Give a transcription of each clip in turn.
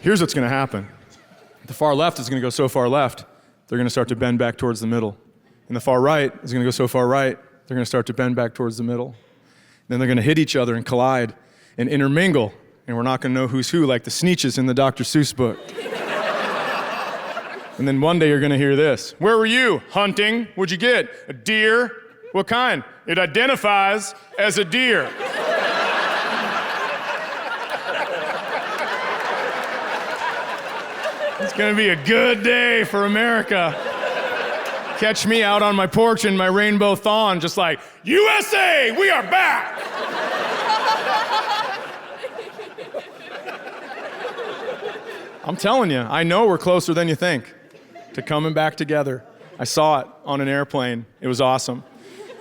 here's what's gonna happen. The far left is gonna go so far left, they're gonna start to bend back towards the middle. And the far right is gonna go so far right, they're gonna start to bend back towards the middle. Then they're gonna hit each other and collide and intermingle, and we're not gonna know who's who, like the Sneetches in the Dr. Seuss book. And then one day you're gonna hear this. Where were you? Hunting. What'd you get? A deer. What kind? It identifies as a deer. It's gonna be a good day for America. Catch me out on my porch in my rainbow thong, just like, USA, we are back! I'm telling you, I know we're closer than you think to coming back together. I saw it on an airplane. It was awesome.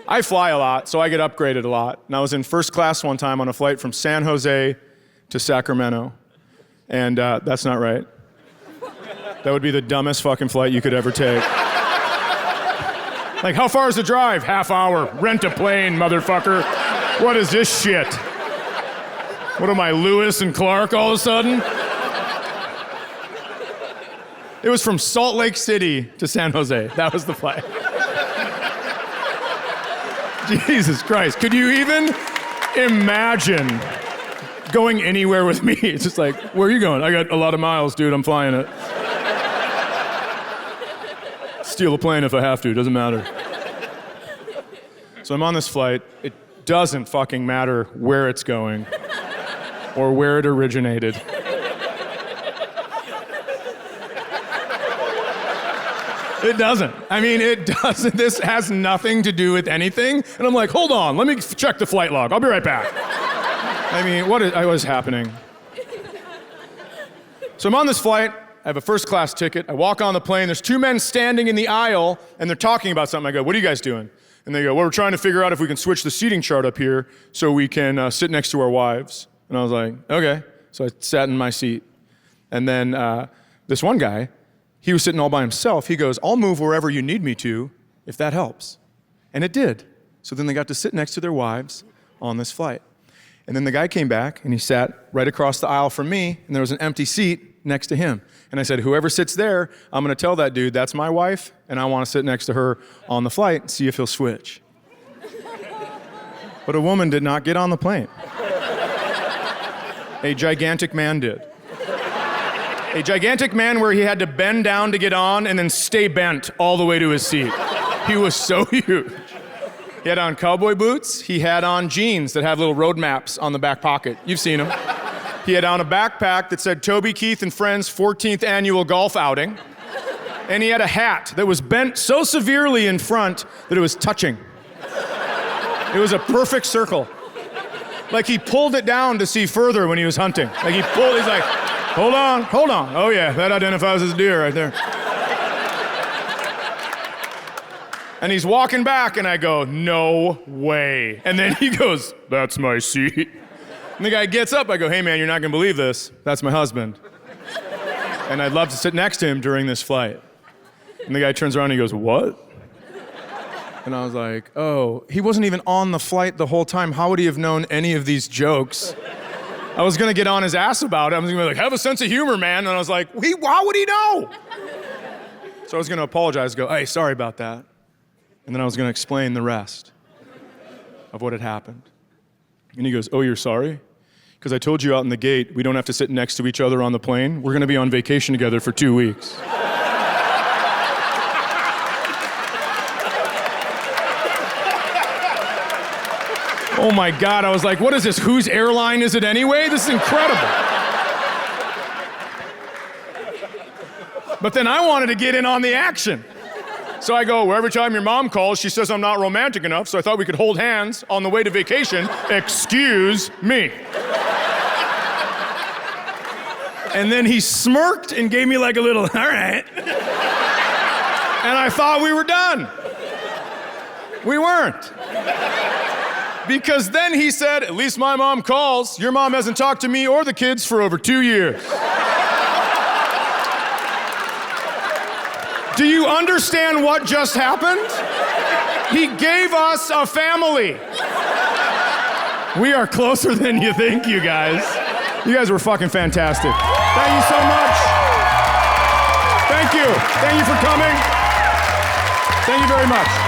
I fly a lot, so I get upgraded a lot. And I was in first class one time on a flight from San Jose to Sacramento. And that's not right. That would be the dumbest fucking flight you could ever take. Like, how far is the drive? Half hour. Rent a plane, motherfucker. What is this shit? What am I, Lewis and Clark all of a sudden? It was from Salt Lake City to San Jose. That was the flight. Jesus Christ. Could you even imagine going anywhere with me? It's just like, where are you going? I got a lot of miles, dude. I'm flying it. Steal a plane if I have to. Doesn't matter. So I'm on this flight. It doesn't fucking matter where it's going or where it originated. It doesn't. I mean, it doesn't. This has nothing to do with anything. And I'm like, hold on, let me check the flight log. I'll be right back. I mean, what is happening? So I'm on this flight. I have a first class ticket. I walk on the plane. There's two men standing in the aisle, and they're talking about something. I go, what are you guys doing? And they go, well, we're trying to figure out if we can switch the seating chart up here so we can sit next to our wives. And I was like, okay. So I sat in my seat. And then this one guy, he was sitting all by himself. He goes, I'll move wherever you need me to, if that helps. And it did. So then they got to sit next to their wives on this flight. And then the guy came back, and he sat right across the aisle from me, and there was an empty seat next to him. And I said, whoever sits there, I'm gonna tell that dude that's my wife, and I wanna sit next to her on the flight and see if he'll switch. But a woman did not get on the plane. A gigantic man did. A gigantic man where he had to bend down to get on and then stay bent all the way to his seat. He was so huge. He had on cowboy boots. He had on jeans that have little road maps on the back pocket. You've seen them. He had on a backpack that said Toby Keith and Friends 14th annual golf outing. And he had a hat that was bent so severely in front that it was touching. It was a perfect circle. Like he pulled it down to see further when he was hunting. Like he's like, hold on. Oh yeah, that identifies as a deer right there. And he's walking back, and I go, no way. And then he goes, that's my seat. And the guy gets up, I go, hey man, you're not gonna believe this. That's my husband. And I'd love to sit next to him during this flight. And the guy turns around and he goes, what? And I was like, oh, he wasn't even on the flight the whole time. How would he have known any of these jokes? I was gonna get on his ass about it. I was gonna be like, have a sense of humor, man. And I was like, how would he know? So I was gonna apologize, go, hey, sorry about that. And then I was gonna explain the rest of what had happened. And he goes, oh, you're sorry? Because I told you out in the gate, we don't have to sit next to each other on the plane. We're gonna be on vacation together for 2 weeks. Oh my God, I was like, what is this? Whose airline is it anyway? This is incredible. But then I wanted to get in on the action. So I go, well, every time your mom calls, she says I'm not romantic enough, so I thought we could hold hands on the way to vacation. Excuse me. And then he smirked and gave me like a little, all right. And I thought we were done. We weren't. Because then he said, at least my mom calls. Your mom hasn't talked to me or the kids for over 2 years. Do you understand what just happened? He gave us a family. We are closer than you think, you guys. You guys were fucking fantastic. Thank you so much. Thank you. Thank you for coming. Thank you very much.